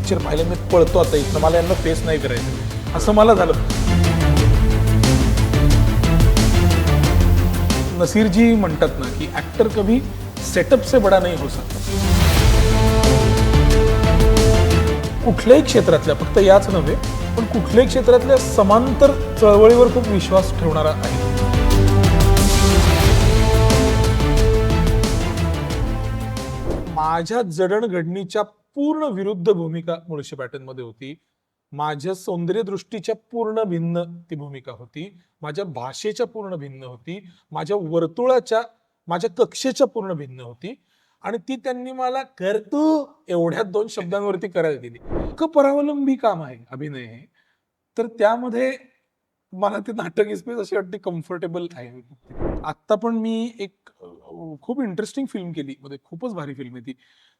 Picture पाहिलं, मी पळतो आता इथं, मला यांना फेस नाही करायचं, असं मला झालं. नसीर जी म्हणतात ना की ऍक्टर कभी सेटअप से बडा नहीं हो सकता. कुठल्याही क्षेत्रातल्या, फक्त याच नव्हे पण कुठल्याही क्षेत्रातल्या समांतर चळवळीवर खूप विश्वास ठेवणारा आहे. माझ्या जडणघडणीच्या पूर्ण विरुद्ध भूमिका मुळशी पॅटर्नमध्ये होती. माझ्या सौंदर्यदृष्टीच्या पूर्ण भिन्न ती भूमिका होती. माझ्या भाषेच्या पूर्ण भिन्न होती. माझ्या वर्तुळाच्या, माझ्या कक्षेच्या पूर्ण भिन्न होती. आणि ती त्यांनी मला कर तू एवढ्या 2 शब्दांवरती करायला दिली. इतकं परावलंबी काम आहे अभिनय हे. तर त्यामध्ये मला ते नाटक स्पेस अशी वाटते कम्फर्टेबल आहे. आत्ता पण मी एक खूप इंटरेस्टिंग फिल्म केली, म्हणजे खूपच भारी फिल्म आहे ती.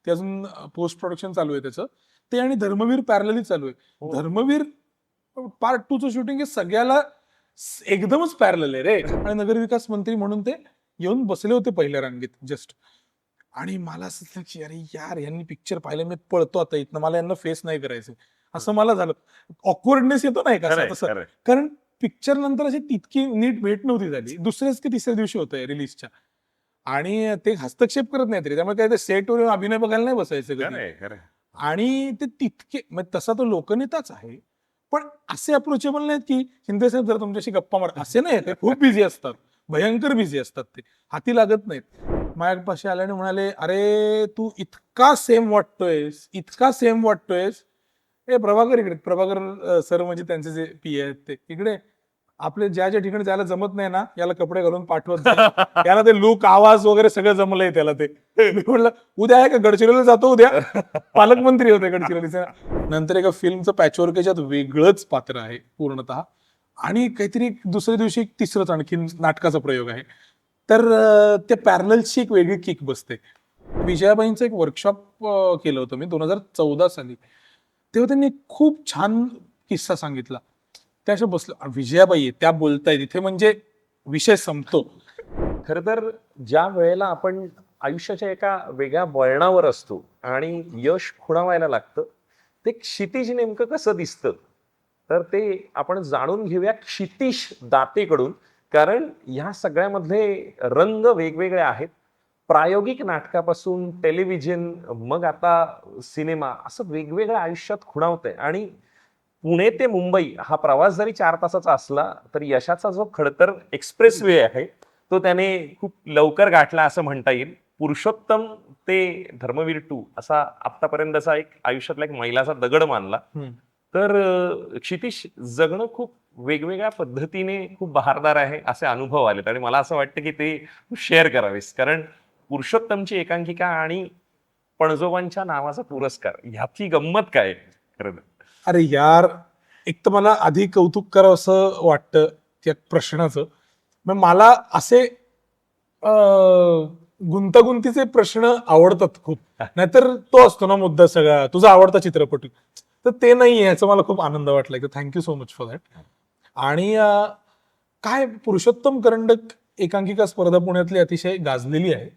ते अजून पोस्ट प्रोडक्शन चालू आहे त्याचं. ते आणि धर्मवीर पॅरलली चालू आहे. धर्मवीर पार्ट 2 चं शूटिंग हे सगळ्याला एकदमच पॅरलल आहे रे. आणि नगरविकास मंत्री म्हणून ते येऊन बसले होते पहिल्या रांगेत जस्ट. आणि मला असं झालं की अरे यार, यांनी पिक्चर पाहिलं, मी पळतो आता इथनं, मला यांना फेस नाही करायचं, असं मला झालं. ऑकवर्डनेस येतो नाही का तसं. कारण पिक्चर नंतर अशी तितकी नीट भेट नव्हती झाली. दुसऱ्याच की तिसऱ्या दिवशी होतंय रिलीजच्या. आणि ते हस्तक्षेप करत नाहीत रे, त्यामुळे काय ते सेटवर अभिनय बघायला नाही बसायचं कधी. आणि ते तितके, म्हणजे तसा तो लोकनेताच आहे, पण असे अप्रोचेबल नाहीत की शिंदे साहेब जर तुमच्याशी गप्पा मार, असे नाही. ते खूप बिझी असतात, भयंकर बिझी असतात, ते हाती लागत नाहीत. माझ्यापाशी आल्याने म्हणाले, अरे तू इतका सेम वाटतोयस, इतका सेम वाटतोयस. ए प्रभाकर इकडे, प्रभाकर सर म्हणजे त्यांचे जे पी आहेत ते इकडे. आपले ज्या ज्या ठिकाणी जायला जमत नाही ना, याला कपडे घालून पाठवत जा. याला ते लुक, आवाज वगैरे सगळं जमलंय त्याला. ते मी म्हटलं उद्या आहे का, गडचिरोलीला जातो उद्या. पालकमंत्री होते गडचिरोलीचे. नंतर एका फिल्मचं पॅचवर्क याच्यात वेगळंच पात्र आहे पूर्णतः. आणि काहीतरी दुसऱ्या दिवशी एक तिसरंच आणखी नाटकाचा प्रयोग आहे. तर त्या पॅरललची एक वेगळी किक बसते. विजयाबाईंचं एक वर्कशॉप केलं होतं मी 2014 साली. तेव्हा त्यांनी खूप छान किस्सा सांगितला. त्या अशा बसलं, विजयाबाई आहे, त्या बोलतायत इथे, म्हणजे विषय संपतो. खर तर ज्या वेळेला आपण आयुष्याच्या एका वेगळ्या वळणावर असतो आणि यश खुणावायला लागतं, ते क्षितिज नेमकं कसं दिसतं, तर ते आपण जाणून घेऊया क्षितिश दातेकडून. कारण ह्या सगळ्यामध्ये रंग वेगवेगळे आहेत. प्रायोगिक नाटकापासून टेलिव्हिजन, मग आता सिनेमा, असं वेगवेगळ्या आयुष्यात खुणावतंय. आणि पुणे ते मुंबई हा प्रवास जरी 4 तासाचा असला तरी यशाचा जो खडतर एक्सप्रेस वे आहे तो त्याने खूप लवकर गाठला असं म्हणता येईल. पुरुषोत्तम ते धर्मवीर 2 असा आतापर्यंतचा एक आयुष्यातला एक मैलाचा दगड मानला. तर क्षितिश, जगणं खूप वेगवेगळ्या पद्धतीने खूप बहारदार आहे असे अनुभव आलेत. आणि मला असं वाटतं की ते शेअर करावेस, कारण पुरुषोत्तमची एकांकिका आणि पणजोबांच्या नावाचा पुरस्कार, ह्याची गंमत काय खरं तर. अरे यार, एक तर मला आधी कौतुक करावं असं वाटतं त्या प्रश्नाचं. मग मला असे गुंतागुंतीचे प्रश्न आवडतात खूप. नाहीतर तो असतो ना मुद्दा सगळा, तुझा आवडता चित्रपट, तर ते नाही आहे, याचा मला खूप आनंद वाटला. Thank you so much for that. आणि काय, पुरुषोत्तम करंडक एकांकिका स्पर्धा पुण्यातली अतिशय गाजलेली आहे.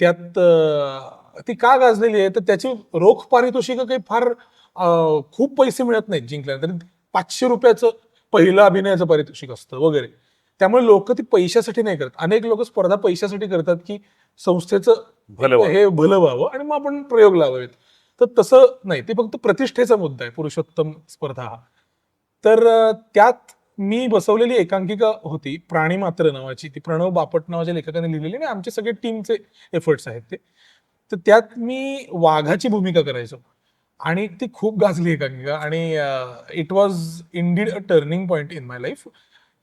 त्यात ती का गाजलेली आहे, तर त्याची रोख पारितोषिक काही फार खूप पैसे मिळत नाहीत जिंकल्यानंतर. 500 रुपयाचं पहिलं अभिनयाचं पारितोषिक असतं वगैरे. त्यामुळे लोक ती पैशासाठी नाही करत. अनेक लोक स्पर्धा पैशासाठी करतात की संस्थेचं हे भलं व्हावं आणि मग आपण प्रयोग लावावेत. तर तसं नाही, ते फक्त प्रतिष्ठेचा मुद्दा आहे पुरुषोत्तम स्पर्धा हा. तर त्यात मी बसवलेली एकांकिका होती प्राणीमात्र नावाची. ती प्रणव बापट नावाच्या लेखकाने लिहिलेली, आणि आमचे सगळे टीमचे एफर्ट्स आहेत ते. तर त्यात मी वाघाची भूमिका करायचो आणि ती खूप गाजली एकांकिका. आणि it was indeed a turning point in my life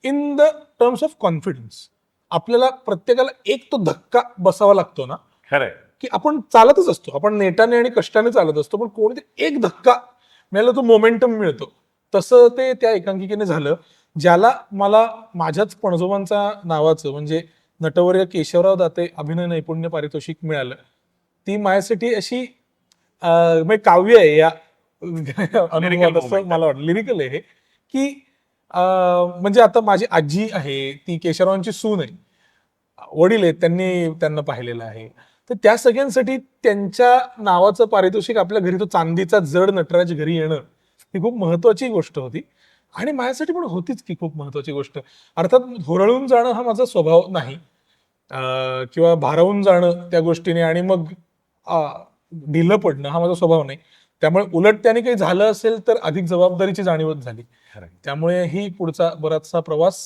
in the terms of confidence. आपल्याला प्रत्येकाला एक तो धक्का बसावा लागतो ना, खरंय की आपण चालतच असतो, आपण नेटाने आणि कष्टाने चालत असतो, पण कोणीतरी एक धक्का मिळाला, तो मोमेंटम मिळतो. तसं ते त्या एकांकिकेने झालं, ज्याला मला माझ्याच पणजोबांचा नावाचं म्हणजे नटवर्य केशवराव दाते अभिनय नैपुण्य पारितोषिक मिळालं. ती माझ्यासाठी अशी म्हणजे काव्य आहे या अनुभवात, असं मला वाटतं. लिरिकल आहे हे, की म्हणजे आता माझी आजी आहे, ती केशवरावांची सून आहे, वडील आहेत, त्यांनी त्यांना पाहिलेलं आहे. तर तर त्या सगळ्यांसाठी त्यांच्या नावाचं पारितोषिक आपल्या घरी तो चांदीचा जड नटराज घरी येणं ही खूप महत्वाची गोष्ट होती आणि माझ्यासाठी पण होतीच की खूप महत्वाची गोष्ट. अर्थात होरळून जाणं हा माझा स्वभाव नाही, किंवा भारावून जाणं त्या गोष्टीने आणि मग ढिलं पडणं हा माझा स्वभाव नाही. त्यामुळे उलट त्याने काही झालं असेल तर अधिक जबाबदारीची जाणीवच झाली. त्यामुळे ही पुढचा बराचसा प्रवास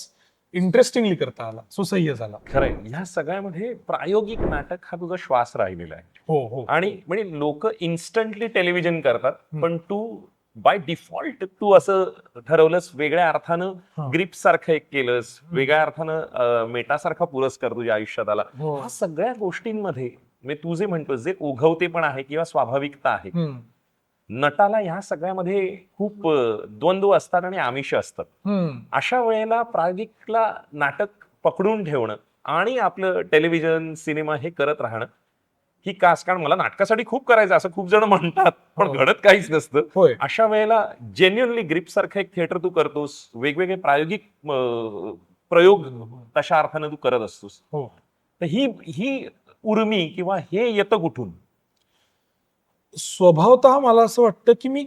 इंटरेस्टिंगली करता आला, सुसह्य झाला. खरंय, ह्या सगळ्यामध्ये प्रायोगिक नाटक हा तुझा श्वास राहिलेला आहे. हो हो. आणि म्हणजे लोक इन्स्टंटली टेलिव्हिजन करतात, पण तू बाय डिफॉल्ट तू असं ठरवलंस, वेगळ्या अर्थानं हा. ग्रिप सारखं एक केलंस, वेगळ्या अर्थानं मेटासारखा पुरस्कार तुझ्या आयुष्यात आला. हो. ह्या सगळ्या गोष्टींमध्ये म्हणजे तू जे म्हणतोस जे ओघवतेपण आहे किंवा स्वाभाविकता आहे, हम्म. नटाला ह्या सगळ्यामध्ये खूप द्वंद्व असतात आणि आमिष असतात. हम्म. अशा वेळेला प्रायोगिकला नाटक पकडून ठेवणं आणि आपलं टेलिव्हिजन सिनेमा हे करत राहणं ही कास, कारण मला नाटकासाठी खूप करायचं असं खूप जण म्हणतात, पण हो. घडत काहीच नसतं. होय. अशा वेळेला जेन्युअनली ग्रिप सारखं एक थिएटर तू करतोस, वेगवेगळे प्रायोगिक प्रयोग तशा अर्थानं तू करत असतोस. हो. तर ही ही उर्मी किंवा हे येतं कुठून? स्वभावतः मला असं वाटतं की मी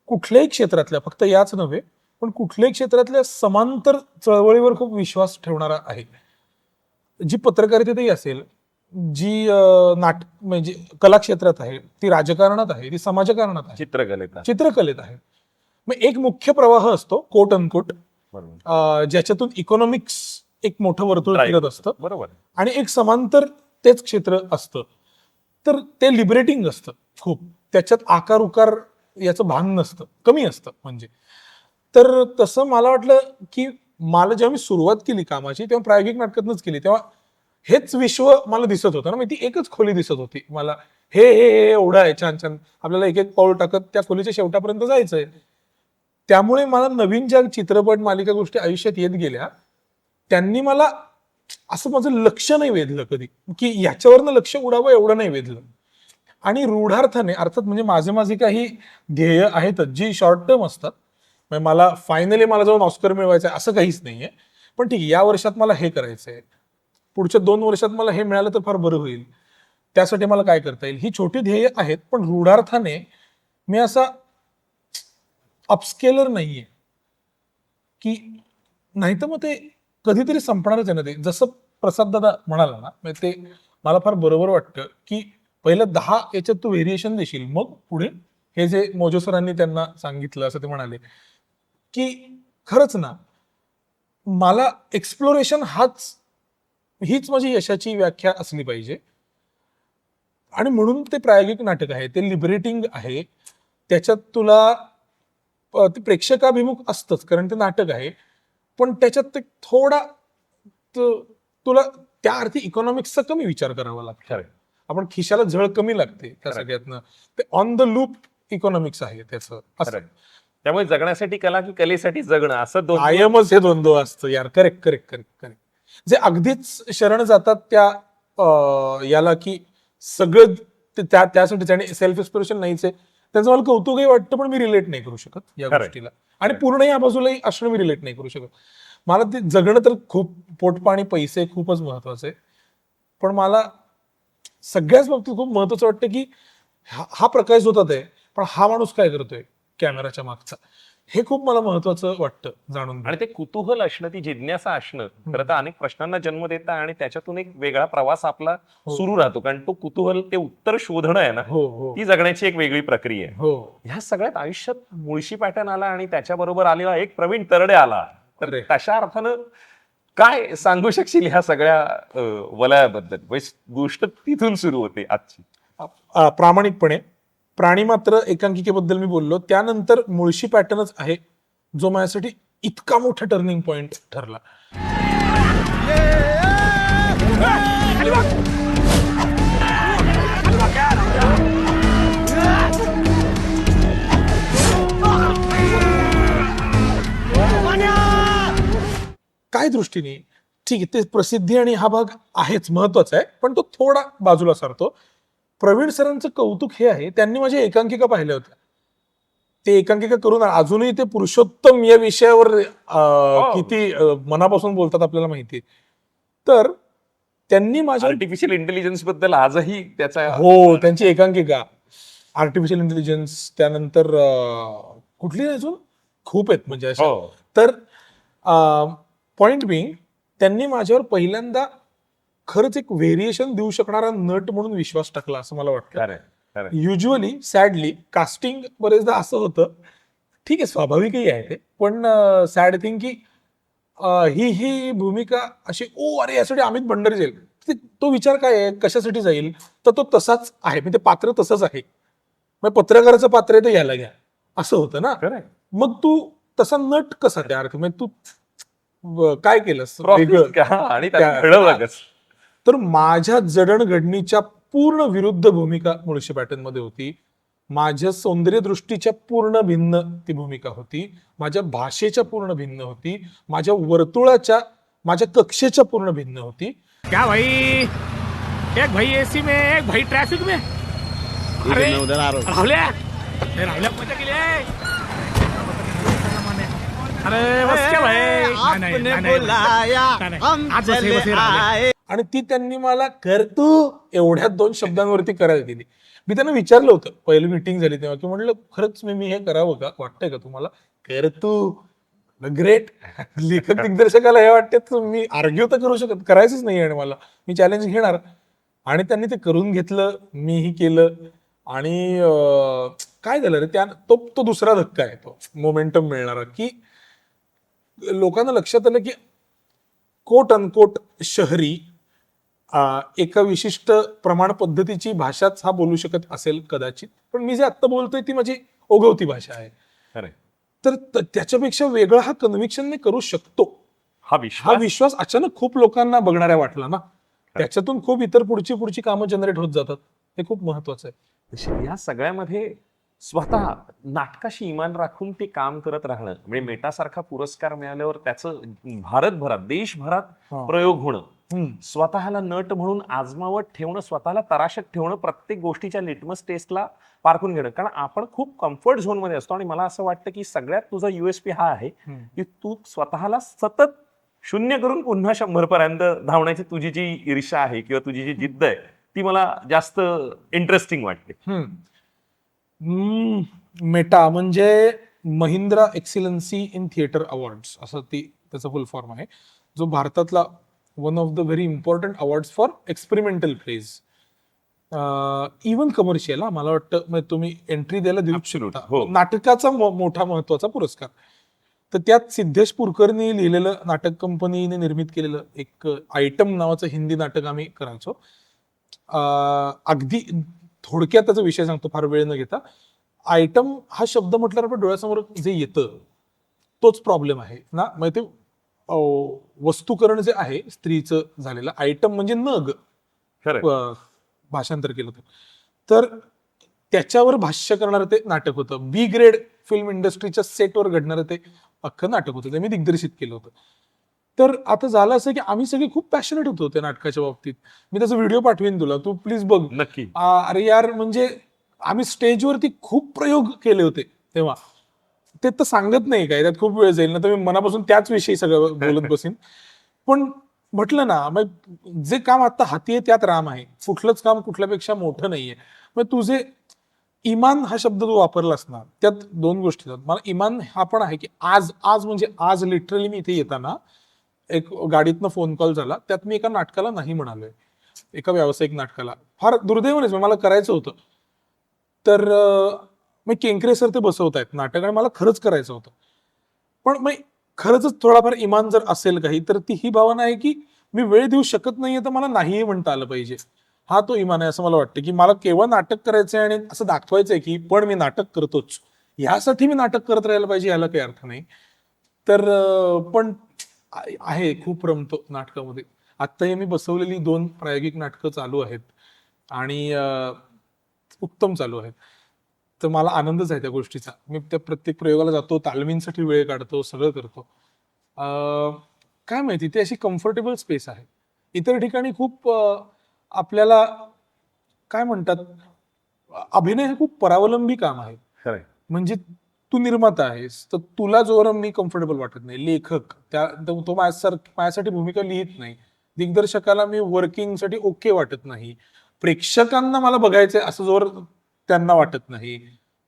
कुठल्याही क्षेत्रातल्या, फक्त याच नव्हे पण कुठल्याही क्षेत्रातल्या समांतर चळवळीवर खूप विश्वास ठेवणारा आहे. जी पत्रकारितेतही असेल, जी म्हणजे कला क्षेत्रात आहे, ती राजकारणात आहे, ती समाजकारणात आहे, चित्रकलेत चित्रकलेत आहे. मग एक मुख्य प्रवाह असतो कोट अनकोट, ज्याच्यातून इकॉनॉमिक्स एक मोठं वर्तुळ Drive. फिरत असतं, बरोबर. आणि एक समांतर तेच क्षेत्र असतं. तर ते लिबरेटिंग असतं खूप. त्याच्यात आकार उकार याचं भान नसतं, कमी असतं म्हणजे. तर तसं मला वाटलं की मला जेव्हा मी सुरुवात केली कामाची तेव्हा प्रायोगिक नाटकातनंच केली, तेव्हा हेच विश्व मला दिसत होतं ना, ती एकच खोली दिसत होती मला. हे हे हे एवढं आहे छान छान, आपल्याला एक एक पाऊल टाकत त्या खोलीच्या शेवटापर्यंत जायचंय. त्यामुळे मला नवीन ज्या चित्रपट मालिका गोष्टी आयुष्यात येत गेल्या, त्यांनी मला असं माझं लक्ष नाही वेधलं कधी की याच्यावरनं लक्ष उडावं, एवढं नाही वेधलं. आणि रूढार्थाने अर्थात म्हणजे माझे काही ध्येय आहेतच जी शॉर्ट टर्म असतात. म्हणजे मला फायनली मला जाऊन ऑस्कर मिळवायचं आहे असं काहीच नाहीये, पण ठीक आहे या वर्षात मला हे करायचंय, पुढच्या 2 वर्षात मला हे मिळालं तर फार बरं होईल, त्यासाठी मला काय करता येईल, ही छोटी ध्येय आहेत. पण रूढार्थाने मी असा अपस्केलर नाहीये की, नाही तर मग ते कधीतरी संपणारच आहे ना. ते जसं प्रसाद दादा म्हणाला ना, म्हणजे ते मला फार बरोबर वाटतं की पहिलं 10 याच्यात तू व्हेरिएशन देशील, मग पुढे हे जे मोजो सरांनी त्यांना सांगितलं असं ते म्हणाले की खरंच ना, मला एक्सप्लोरेशन हीच माझी यशाची व्याख्या असली पाहिजे. आणि म्हणून ते प्रायोगिक नाटक आहे, ते लिबरेटिंग आहे. त्याच्यात तुला ते प्रेक्षकाभिमुख असतंच कारण ते नाटक आहे, पण त्याच्यात ते थोडा तुला त्या अर्थी इकॉनॉमिक्सचा कमी विचार करावा लागतो. आपण खिशाला झळ कमी लागते त्या सगळ्यातनं. ते ऑन द लूप इकॉनॉमिक्स आहे त्याचं असं. त्यामुळे जगण्यासाठी कला की कलेसाठी जगणं असं कायमच हे द्वंद्व असतं यार. Correct correct correct correct. जे अगदीच शरण जातात त्या याला की सगळं त्यासाठी आणि सेल्फ एक्सप्लोरेशन नाहीच आहे, त्यांचं मला कौतुकही वाटतं, पण मी रिलेट नाही करू शकत या गोष्टीला. आणि पूर्ण या बाजूलाही असणं मी रिलेट नाही करू शकत. मला ते जगणं तर खूप पोटपाणी पैसे खूपच महत्वाचं आहे, पण मला सगळ्याच बाबतीत खूप महत्वाचं वाटतं की हा प्रकाश होतात आहे, पण हा माणूस काय करतोय कॅमेराच्या मागचा, हे खूप मला महत्वाचं वाटतं जाणून. आणि ते कुतूहल असणं, ती जिज्ञासा असणं खरं तर अनेक प्रश्नांना जन्म देतं आणि त्याच्यातून एक वेगळा प्रवास आपला सुरू राहतो. कारण तो कुतूहल, ते उत्तर शोधणं आहे ना, ती जगण्याची एक वेगळी प्रक्रिया आहे. ह्या सगळ्यात आयुष्यात मुळशी पॅटर्न आला आणि त्याच्याबरोबर आलेला एक प्रवीण तरडे आला. तर तशा अर्थानं काय सांगू शकशील ह्या सगळ्या वलयाबद्दल? गोष्ट तिथून सुरू होते आजची. प्रामाणिकपणे प्राणीमात्र एकांकिकेबद्दल मी बोललो, त्यानंतर मुळशी पॅटर्नच आहे जो माझ्यासाठी इतका मोठा टर्निंग पॉइंट ठरला. काय दृष्टीने ठीक आहे, ते प्रसिद्धी आणि हा भाग आहेच महत्वाचा आहे, पण तो थोडा बाजूला सारतो. प्रवीण सरांचं कौतुक हे आहे, त्यांनी माझ्या एकांकिका पाहिल्या होत्या. ते एकांकिका करून अजूनही ते पुरुषोत्तम या विषयावर किती मनापासून बोलतात आपल्याला माहिती. तर त्यांनी माझ्या आर्टिफिशियल इंटेलिजन्स बद्दल आजही त्याचा हो त्यांची एकांकिका, आर्टिफिशियल इंटेलिजन्स, त्यानंतर कुठली अजून खूप आहेत म्हणजे अशा. हो तर पॉइंट बिंग, त्यांनी माझ्यावर पहिल्यांदा खरंच एक व्हेरिएशन देऊ शकणारा नट म्हणून विश्वास टाकला असं मला वाटतं. खरंय खरंय. युजली सॅडली कास्टिंग बरेचदा असं होतं, ठीक आहे स्वाभाविकही आहे ते, पण सॅड थिंग की ही भूमिका अशी अरे यासाठी अमित भंडारी जाईल, तो विचार काय आहे कशासाठी जाईल, तर तो तसाच आहे, म्हणजे ते पात्र तसंच आहे, मग पत्रकाराचं पात्र आहे तर याला घ्या असं होतं ना. खरंय. मग तू तसा नट कसा तयार, म्हणजे तू काय केलंस Process वेगळं? का? आणि त्यात त्या- घडवलं कसं? तर माझ्या जडणघडणीच्या पूर्ण विरुद्ध भूमिका मुळशी पॅटर्न मध्ये होती. माझ्या सौंदर्यदृष्टीच्या पूर्ण भिन्न ती भूमिका होती. माझ्या भाषेच्या पूर्ण भिन्न होती. माझ्या वर्तुळाच्या, माझ्या कक्षेच्या पूर्ण भिन्न होती. क्या भाई, एक भाई एसी में, एक भाई ट्रैफिक में. अरे राहुल्या, ए, राहुल्या मजा केली आहे. अरे बस क्या भाई. नाही, नाही, नाही, नाही. आज बस हे राहुल्या. आणि ती त्यांनी मला कर तू एवढ्या 2 शब्दांवरती करायला दिली. मी त्यांना विचारलं होतं, पहिली मीटिंग झाली तेव्हा, की म्हणलं खरंच मी हे करावं का, वाटतंय का तुम्हाला? कर तू. ग्रेट. लेखक दिग्दर्शकाला हे वाटते तर मी आर्ग्यू तर करू शकत, करायचंच नाही आणि मला, मी चॅलेंज घेणार. आणि त्यांनी ते करून घेतलं, मीही केलं. आणि काय झालं रे, तो दुसरा धक्का आहे, तो मोमेंटम मिळणारा, की लोकांना लक्षात आलं की कोट अनकोट शहरी एका विशिष्ट प्रमाण पद्धतीची भाषाच हा बोलू शकत असेल कदाचित, पण मी जे आत्ता बोलतोय ती माझी ओघवती भाषा आहे. खरंय. तर त्याच्यापेक्षा वेगळा हा कन्व्हिक्शनने करू शकतो, हा हा विश्वास विश्वास अचानक खूप लोकांना बघणाऱ्या वाटला ना. त्याच्यातून खूप इतर पुढची कामं जनरेट होत जातात. हे खूप महत्वाचं आहे. या सगळ्यामध्ये स्वतः नाटकाशी इमान राखून ते काम करत राहणं, म्हणजे मेटासारखा पुरस्कार मिळाल्यावर त्याचं भारतभरात, देशभरात हा. प्रयोग होणं, हम्म. स्वतःला नट म्हणून आजमावत ठेवणं, स्वतःला तराशक ठेवणं, प्रत्येक गोष्टीच्या लिटमस टेस्टला पारखून घेणं. कारण आपण खूप कम्फर्ट झोन मध्ये असतो आणि मला असं वाटतं की सगळ्यात तुझा युएसपी हा आहे हम्म. की तू स्वतःला सतत शून्य करून पुन्हा 100 पर्यंत धावण्याची तुझी जी ईर्षा आहे किंवा तुझी जी जिद्द आहे ती मला जास्त इंटरेस्टिंग वाटते. मेटा म्हणजे Mahindra excellency in theatre awards असं त्याचा फुल फॉर्म आहे, जो भारतातला one of the very important awards for experimental plays, even commercial. मला वाटतं म्हणजे तुम्ही एंट्री द्यायला देऊ Absolute, शकता. हो. नाटकाचा मोठा महत्वाचा पुरस्कार. तर त्यात सिद्धेश पुरकरनी लिहिलेलं, नाटक कंपनीने निर्मित केलेलं एक आयटम नावाचं हिंदी नाटक आम्ही करायचो. अगदी थोडक्यात त्याचा विषय सांगतो, फार वेळ न घेता. आयटम हा शब्द म्हटल्यावर आपल्या डोळ्यासमोर जे येतं तोच प्रॉब्लेम आहे ना. म्हणजे ते वस्तुकरण जे आहे स्त्रीचं झालेलं, आयटम म्हणजे नग, खरं भाषांतर केलं होतं. तर त्याच्यावर भाष्य करणारं ते नाटक होतं. बी ग्रेड फिल्म इंडस्ट्रीच्या सेटवर घडणारं ते अख्खं नाटक होतं, ते मी दिग्दर्शित केलं होतं. तर आता झालं असं की आम्ही सगळे खूप पॅशनेट होतो त्या नाटकाच्या बाबतीत. मी त्याचा व्हिडिओ पाठवेन तुला, तू प्लीज बघ. नक्की. अरे यार, म्हणजे आम्ही स्टेजवरती खूप प्रयोग केले होते तेव्हा. ते तर सांगत नाही काय, त्यात खूप वेळ जाईल ना, तर मी मनापासून त्याच विषयी सगळं बोलत बसीन. पण म्हटलं ना, मग जे काम आता हाती आहे त्यात राम आहे. कुठलंच काम कुठल्यापेक्षा मोठं नाहीये. मग तुझे इमान हा शब्द तू वापरलास ना, त्यात 2 गोष्टी आहेत. मला इमान हा पण आहे की आज म्हणजे आज लिटरली मी इथे येताना एक गाडीतनं फोन कॉल झाला, त्यात मी एका नाटकाला नाही म्हणालोय, एका व्यावसायिक नाटकाला. फार दुर्दैवानेच मला करायचं होतं. तर मग केंकरे सर ते बसवतायत नाटक आणि मला खरंच करायचं होतं. पण मग खरंच थोडाफार इमान जर असेल काही, तर ती ही भावना आहे की मी वेळ देऊ शकत नाहीये तर मला नाहीही म्हणता आलं पाहिजे. हा तो इमान आहे असं मला वाटतं, की मला केवळ नाटक करायचंय आणि असं दाखवायचंय की पण मी नाटक करतोच, ह्यासाठी मी नाटक करत राहायला पाहिजे याला काही अर्थ नाही. तर पण आहे, खूप रमतो नाटकामध्ये. आत्ता हे मी बसवलेली 2 प्रायोगिक नाटकं चालू आहेत आणि उत्तम चालू आहेत. तर मला आनंदच आहे त्या गोष्टीचा. मी त्या प्रत्येक प्रयोगाला जातो, तालमींसाठी वेळ काढतो, सगळं करतो. काय माहिती, ती अशी कम्फर्टेबल स्पेस आहे. इतर ठिकाणी खूप आपल्याला काय म्हणतात, अभिनय हे खूप परावलंबी काम आहे. खरंय. म्हणजे तू निर्माता आहेस, तर तुला जोवर मी कम्फर्टेबल वाटत नाही, लेखक तो माझ्यासाठी भूमिका लिहित नाही, दिग्दर्शकाला मी वर्किंगसाठी ओके वाटत नाही, प्रेक्षकांना मला बघायचंय असं जोर त्यांना वाटत नाही,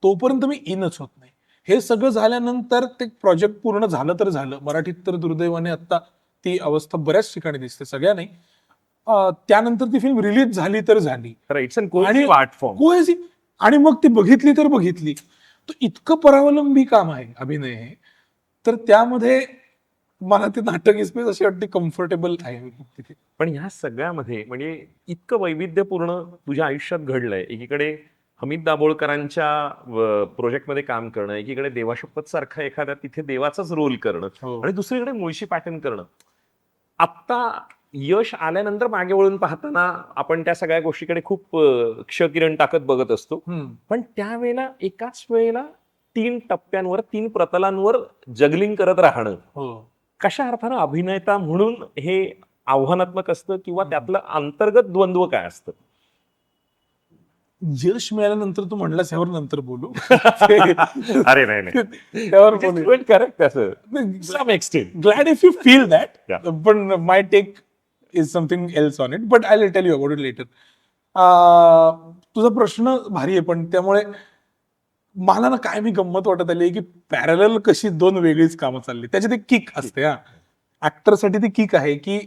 तोपर्यंत मी इनच होत नाही. हे सगळं झाल्यानंतर ते प्रोजेक्ट पूर्ण झालं तर झालं. मराठीत तर दुर्दैवाने आता ती अवस्था बऱ्याच ठिकाणी दिसते, सगळ्या नाही. त्यानंतर ती फिल्म रिलीज झाली तर झाली इट्स अन आणि आर्ट फॉर्म. कोहेसिव्ह, आणि मग ती बघितली तर बघितली. तो इतकं परावलंबी काम आहे अभिनय हे, तर त्यामध्ये मला ते नाटक इस्पेस अशी वाटते कम्फर्टेबल आहे तिथे. पण ह्या सगळ्यामध्ये म्हणजे इतकं वैविध्यपूर्ण तुझ्या आयुष्यात घडलंय. एकीकडे हमीद दाभोळकरांच्या प्रोजेक्टमध्ये काम करणं, एकीकडे देवाशपथ सारखा एखाद्या तिथे देवाचाच रोल करणं, हो. आणि दुसरीकडे मुळशी पॅटर्न करणं. आत्ता यश आल्यानंतर मागे वळून पाहताना आपण त्या सगळ्या गोष्टीकडे खूप क्षकिरण टाकत बघत असतो. पण त्यावेळेला एकाच वेळेला 3 टप्प्यांवर 3 प्रतलांवर जगलिंग करत राहणं हो. कशा अर्थानं अभिनेता म्हणून हे आव्हानात्मक असतं, किंवा त्यातलं अंतर्गत द्वंद्व काय असतं? यश मिळाल्यानंतर तू म्हणलास ह्यावर नंतर बोलू. अरे नाही त्यावर बोलू. करेक्ट असं some extent. Glad if you feel that. Yeah. But my take is something else on it. But I'll tell you about it later. तुझा प्रश्न भारी आहे, पण त्यामुळे मला ना काय मी गंमत वाटत आली की पॅरलल कशी 2 वेगळीच कामं चालली. त्याच्यात एक किक असते. हा, ऍक्टरसाठी ती किक आहे की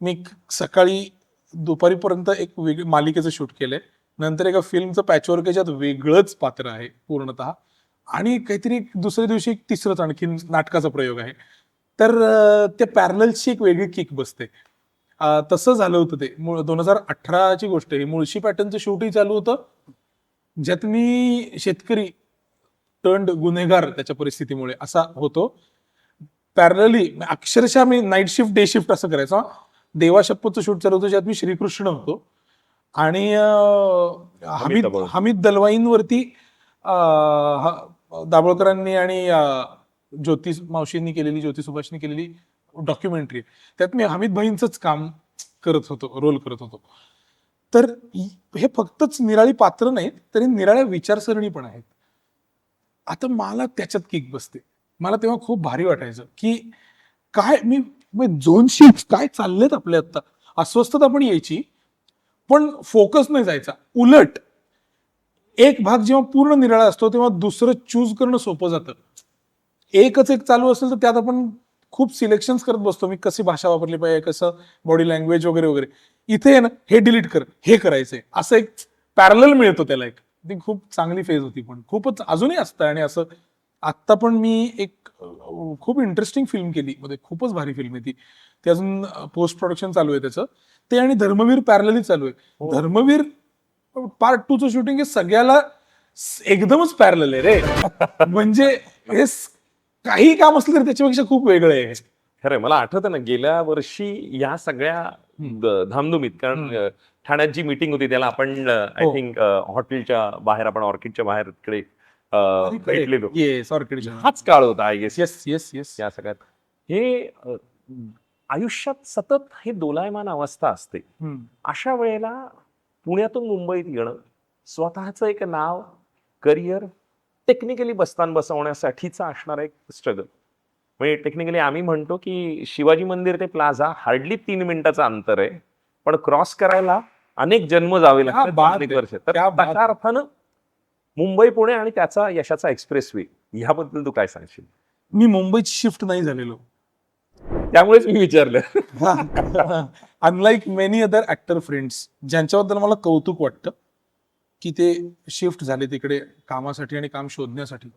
मी सकाळी दुपारीपर्यंत एक वेगळी मालिकेचं शूट केलंय, नंतर एका फिल्मचं पॅचवर्क याच्यात वेगळंच पात्र आहे पूर्णतः, आणि काहीतरी दुसऱ्या दिवशी एक तिसरंच आणखीन नाटकाचा प्रयोग आहे. तर त्या पॅरललची एक वेगळी किक बसते. तसं झालं होतं ते 2018ची गोष्ट आहे. मुळशी पॅटर्नचं शूटही चालू होतं, ज्यात मी शेतकरी टर्न्ड गुन्हेगार त्याच्या परिस्थितीमुळे असा होतो. पॅरलली अक्षरशः मी नाईट शिफ्ट डे शिफ्ट असं करायचं. देवाशपथचं शूट चालू होतं, ज्यात मी श्रीकृष्ण होतो, आणि हमीद दलवाईंवरती दाभोळकरांनी आणि ज्योती मावशींनी केलेली, ज्योती सुभाषनी केलेली डॉक्युमेंटरी, त्यात मी हमीद भाईंचंच काम करत होतो, रोल करत होतो. तर हे फक्तच निराळी पात्र नाहीत, तरी निराळ्या विचारसरणी पण आहेत. आता मला त्याच्यात किक बसते. मला तेव्हा खूप भारी वाटायचं की काय मी झोन शिफ्ट काय चाललेत आपले आता. अस्वस्थता पण यायची, पण फोकस नाही जायचा. उलट एक भाग जेव्हा पूर्ण निराळा असतो तेव्हा दुसरं चूज करणं सोपं जातं. एकच एक चालू असेल तर त्यात आपण खूप सिलेक्शन करत बसतो, मी कशी भाषा वापरली पाहिजे, कसं बॉडी लँग्वेज वगैरे वगैरे. इथे आहे ना, हे डिलीट कर, हे करायचंय, असं एक पॅरलल मिळतो त्याला. एक ती खूप चांगली फेज होती, पण खूपच अजूनही असतं. आणि असं आत्ता पण मी एक खूप इंटरेस्टिंग फिल्म केली, म्हणजे खूपच भारी फिल्म आहे ती. ते अजून पोस्ट प्रोडक्शन चालू आहे त्याचं. ते आणि धर्मवीर पॅरलली चालू आहे. धर्मवीर पार्ट 2चं शूटिंग हे सगळ्याला एकदमच पॅरलल आहे रे. म्हणजे हे काही काम असलं तरी त्याच्यापेक्षा खूप वेगळं आहे. खरंय, मला आठवतं ना, गेल्या वर्षी या सगळ्या धामधुमीत, कारण ठाण्यात जी मीटिंग होती त्याला आपण आय थिंक हॉटेलच्या बाहेर, आपण ऑर्किडच्या बाहेर तिकडे भेटलेलो. येस, ऑर्किड हाच काळ होता I guess. Yes yes yes. या सगळ्यात हे आयुष्यात सतत हे दोलायमान अवस्था असते. अशा वेळेला पुण्यातून मुंबईत येणं, स्वतःचं एक नाव, करिअर टेक्निकली बस्तान बसवण्यासाठीचा असणारा एक स्ट्रगल. म्हणजे टेक्निकली आम्ही म्हणतो की शिवाजी मंदिर ते प्लाझा हार्डली 3 मिनिटाचं अंतर आहे, पण क्रॉस करायला अनेक जन्म जावे लागतात, अनेक वर्ष. तर त्या अर्थानं मुंबई पुणे आणि त्याचा यशाचा एक्सप्रेसवे, ह्याबद्दल तू काय सांगशील? मी मुंबईत शिफ्ट नाही झालेलो, त्यामुळेच मी विचारलं. Unlike many other actor friends, ज्यांच्याबद्दल मला कौतुक वाटतं की ते शिफ्ट झाले तिकडे कामासाठी आणि काम शोधण्यासाठी.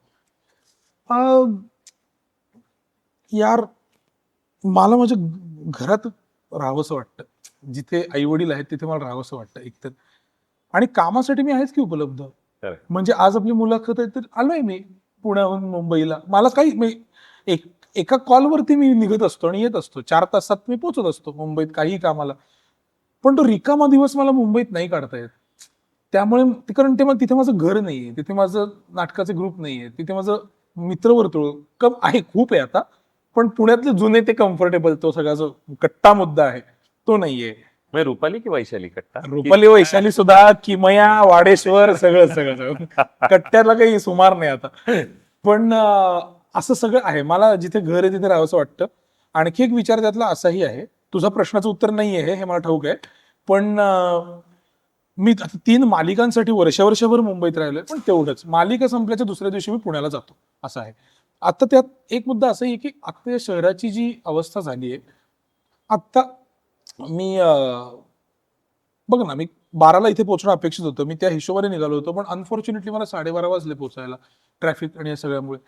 यार, मला माझ्या घरात राहावंसं वाटतं, जिथे आई वडील आहेत तिथे मला राहावंसं वाटतं एकतर. आणि कामासाठी मी आहेच की उपलब्ध. म्हणजे आज आपली मुलाखत आहे तर आलोय मी पुण्याहून मुंबईला. मला काही एका कॉलवरती मी निघत असतो आणि येत असतो. 4 तासात मी पोहोचत असतो मुंबईत काही कामाला. पण तो रिकामा दिवस मला मुंबईत नाही काढता येत. त्यामुळे कारण तिथे माझं घर नाहीये, तिथे माझं नाटकाचे ग्रुप नाहीये, तिथे माझं मित्रवर्तुळ कम आहे, खूप आहे आता. पण पुण्यातले जुने ते कम्फर्टेबल, तो सगळा जो कट्टा मुद्दा आहे तो नाहीये. रुपाली की वैशाली कट्टा? रुपाली, वैशाली सुद्धा, किमया, वाडेश्वर, सगळं सगळं सगळं कट्ट्याला काही सुमार नाही आता. पण असं सगळं आहे. मला जिथे घर आहे तिथे राहावंसं वाटतं. आणखी एक विचार त्यातला असाही आहे, तुझा प्रश्नाचं उत्तर नाही आहे हे मला ठाऊक आहे, पण मी आता 3 मालिकांसाठी वर्षभर मुंबईत राहिलोय, पण तेवढंच. मालिका संपल्याच्या दुसऱ्या दिवशी मी पुण्याला जातो, असं आहे. आता त्यात एक मुद्दा असा आहे की आता या शहराची जी अवस्था झाली आहे, आता मी बघ ना, मी 12ला इथे पोहोचणं अपेक्षित होतं, मी त्या हिशोबाने निघालो होतो, पण अनफॉर्च्युनेटली मला 12:30 वाजले पोहोचायला, ट्रॅफिक आणि या सगळ्यामुळे.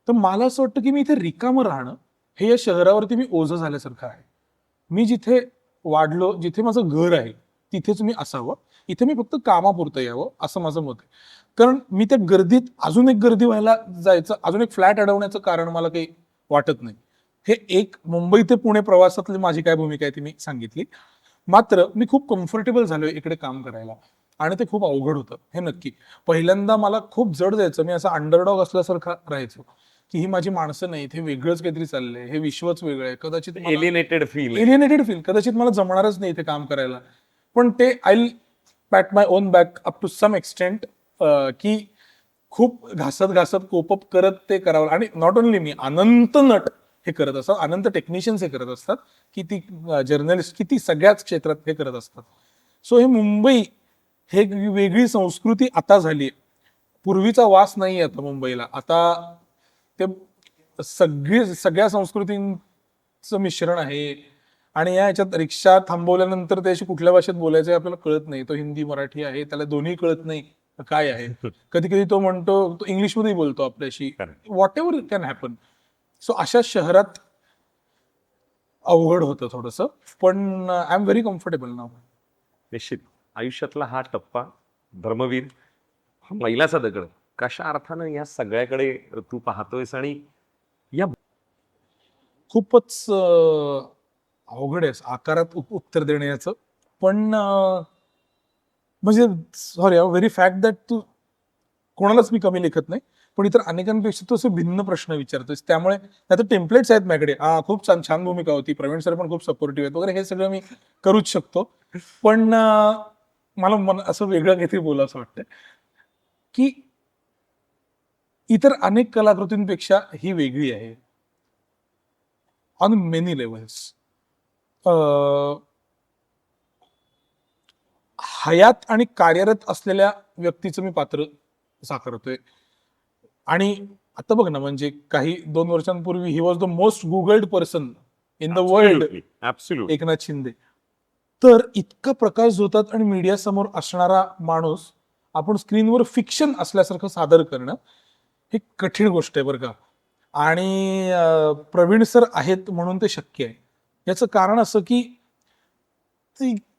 तर मला असं वाटतं की मी इथे रिकामं राहणं हे या शहरावरती मी ओझं झाल्यासारखं आहे. मी जिथे वाढलो, जिथे माझं घर आहे, तिथेच मी असावं, इथे मी फक्त कामापुरतं यावं, असं माझं मत आहे. कारण मी त्या गर्दीत अजून एक गर्दी व्हायला जायचं, अजून एक फ्लॅट अडवण्याचं कारण मला काही वाटत नाही. हे एक मुंबई ते पुणे प्रवासातली माझी काय भूमिका आहे ती मी सांगितली. मात्र मी खूप कम्फर्टेबल झालोय इकडे काम करायला, आणि ते खूप अवघड होतं हे नक्की. पहिल्यांदा मला खूप जड जायचं, मी असा अंडरडॉग असल्यासारखा राहायचो, की ही माझी माणसं नाहीत, हे वेगळंच काहीतरी चाललंय, हे विश्वच वेगळं आहे, कदाचित एलिनेटेड फील. एलियनेटेड फील, कदाचित मला जमणारच नाही इथे काम करायला. पण ते I pat my own back up to some extent, की खूप घासत कोपअप करत ते करावं. आणि नॉट ओनली मी, अनंत नट हे करत असतात, अनंत टेक्निशियन्स हे करत असतात, किती जर्नलिस्ट, किती सगळ्याच क्षेत्रात हे करत असतात. सो हे मुंबई हे वेगळी संस्कृती आता झाली. पूर्वीचा वास नाही आता मुंबईला. आता ते सगळ्या संस्कृतींचं मिश्रण आहे. आणि या ह्याच्यात रिक्षा थांबवल्यानंतर त्याशी कुठल्या भाषेत बोलायचं आहे आपल्याला कळत नाही. तो हिंदी मराठी आहे, त्याला दोन्ही कळत नाही काय आहे. कधी कधी तो म्हणतो, तो इंग्लिशमध्ये बोलतो आपल्याशी, what ever can happen. So अशा शहरात अवघड होतं थोडंसं, पण आय एम व्हेरी कम्फर्टेबल नाव. निश्चित आयुष्यातला हा टप्पा, धर्मवीर, हा मैलाचा दगड, कशा अर्थानं या सगळ्याकडे तू पाहतोयस आणि या खूपच अवघड आहे आकारात उत्तर देण्याचं. पण म्हणजे सॉरी, व्हेरी फॅक्ट दॅट तू कोणालाच मी कमी लेखत नाही, पण इतर अनेकांपेक्षा तू असे भिन्न प्रश्न विचारतोस. त्यामुळे आता टेम्पलेट्स आहेत माझ्याकडे, हा खूप छान भूमिका होती, प्रवीण सर पण खूप सपोर्टिव्ह आहेत वगैरे, हे सगळं मी करूच शकतो. पण मला असं वेगळं काहीतरी बोलावं वाटतं की इतर अनेक कलाकृतींपेक्षा ही वेगळी आहे ऑन मेनी लेवल्स. हयात आणि कार्यरत असलेल्या व्यक्तीचं मी पात्र साकारतोय. आणि आता बघ ना, म्हणजे काही 2 वर्षांपूर्वी he was the most googled person in the world, absolutely. Eknath Shinde. तर इतका प्रकाश होतात आणि मीडिया समोर असणारा माणूस आपण स्क्रीनवर फिक्शन असल्यासारखं सादर करणं ही कठीण गोष्ट आहे बरं का. आणि प्रवीण सर आहेत म्हणून ते शक्य आहे. याचं कारण असं की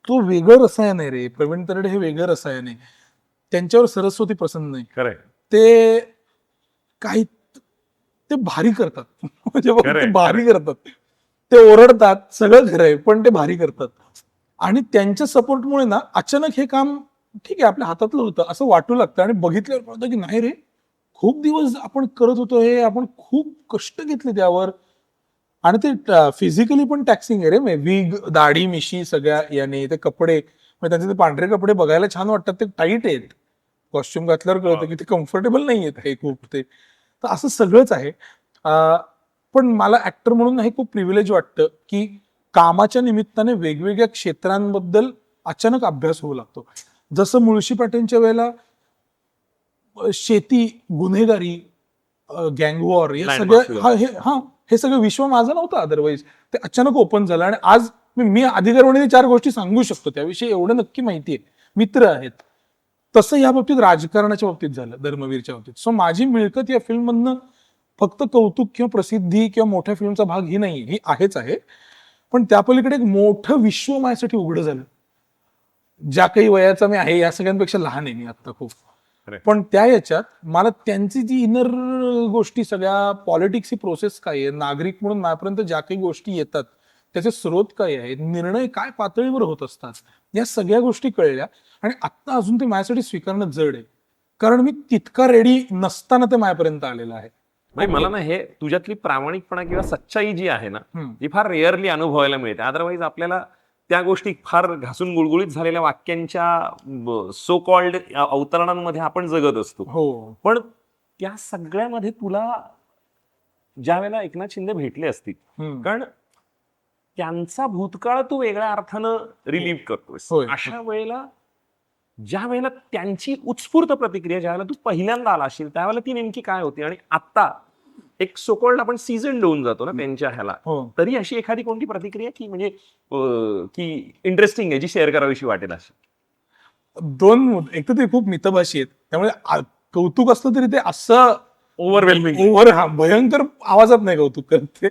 तो वेगळं रसायन आहे रे. प्रवीण तरडे हे वेगळं रसायन आहे. त्यांच्यावर सरस्वती प्रसन्न आहे. खरंय. ते काही ते भारी करतात. म्हणजे बघ, ते भारी करतात, ते ओरडतात, सगळं खरं आहे, पण ते भारी करतात. आणि त्यांच्या सपोर्टमुळे ना अचानक हे काम ठीक आहे आपल्या हातातलं होतं असं वाटू लागतं, आणि बघितल्यावर कळतं की नाही रे, खूप दिवस आपण करत होतो हे, आपण खूप कष्ट घेतले त्यावर. आणि ते फिजिकली पण टॅक्सिंग आहे रे. विग, दाढी, मिशी सगळ्या याने, ते कपडे, त्यांचे ते पांढरे कपडे बघायला छान वाटतात, ते टाईट आहेत. कॉस्ट्युम घातल्यावर कळतं की ते कम्फर्टेबल नाही आहेत हे खूप. ते तर असं सगळंच आहे. पण मला ऍक्टर म्हणून हे खूप प्रिव्हिलेज वाटतं की कामाच्या निमित्ताने वेगवेगळ्या क्षेत्रांबद्दल अचानक अभ्यास होऊ लागतो. जसं मुळशी पाटीलच्या वेळेला शेती, गुन्हेगारी, गँगवॉर या सगळ्या, हे सगळं विश्व माझं नव्हतं अदरवाईज. ते अचानक ओपन झालं, आणि आज मी अधिकाऱ्याने 4 गोष्टी सांगू शकतो त्याविषयी, एवढं नक्की माहिती आहे, मित्र आहेत. तसं या बाबतीत राजकारणाच्या बाबतीत झालं, धर्मवीरच्या बाबतीत. सो माझी मिळकत या फिल्म मधनं फक्त कौतुक किंवा प्रसिद्धी किंवा मोठ्या फिल्मचा भाग ही नाही, ही आहेच आहे, पण त्या पलीकडे एक मोठं विश्व माझ्यासाठी उघडं झालं. ज्या काही वयाचा मी आहे या सगळ्यांपेक्षा लहान आहे मी आता खूप. पण त्या याच्यात मला त्यांची जी इनर गोष्टी, सगळ्या पॉलिटिक्सची प्रोसेस काय आहे, नागरिक म्हणून माझ्यापर्यंत ज्या काही गोष्टी येतात त्याचे स्रोत काय आहेत, निर्णय काय पातळीवर होत असतात, या सगळ्या गोष्टी कळल्या. आणि आता अजून ते माझ्यासाठी स्वीकारणं जड आहे, कारण मी तितका रेडी नसताना ते माझ्यापर्यंत आलेलं आहे. मला ना हे तुझ्यातली प्रामाणिकपणा किंवा सच्चाई जी आहे ना, ती फार रेअरली अनुभवायला मिळते. अदरवाईज आपल्याला त्या गोष्टी फार घासून गुळगुळीत झालेल्या वाक्यांच्या सो कॉल्ड अवतरणांमध्ये आपण जगत असतो. हो. पण त्या सगळ्यामध्ये तुला ज्या वेळेला एकनाथ शिंदे भेटले असतील, कारण त्यांचा भूतकाळ तू वेगळ्या अर्थानं रिलीव्ह करतोस. होय. अशा वेळेला ज्या वेळेला त्यांची उत्स्फूर्त प्रतिक्रिया ज्या वेळेला तू पहिल्यांदा आला असेल त्यावेळेला ती नेमकी काय होती, आणि आता एक सोकोल्ड आपण सीझन देऊन जातो ना त्यांच्या ह्याला, हो. तरी अशी एखादी कोणती प्रतिक्रिया की म्हणजे की इंटरेस्टिंग आहे जी शेअर करावीशी वाटेल अशी? एक तर ते खूप मितभाषी आहेत, त्यामुळे कौतुक असलं तरी ते असं ओव्हरवेल्मिंग. भयंकर आवाजात नाही कौतुक करत ते.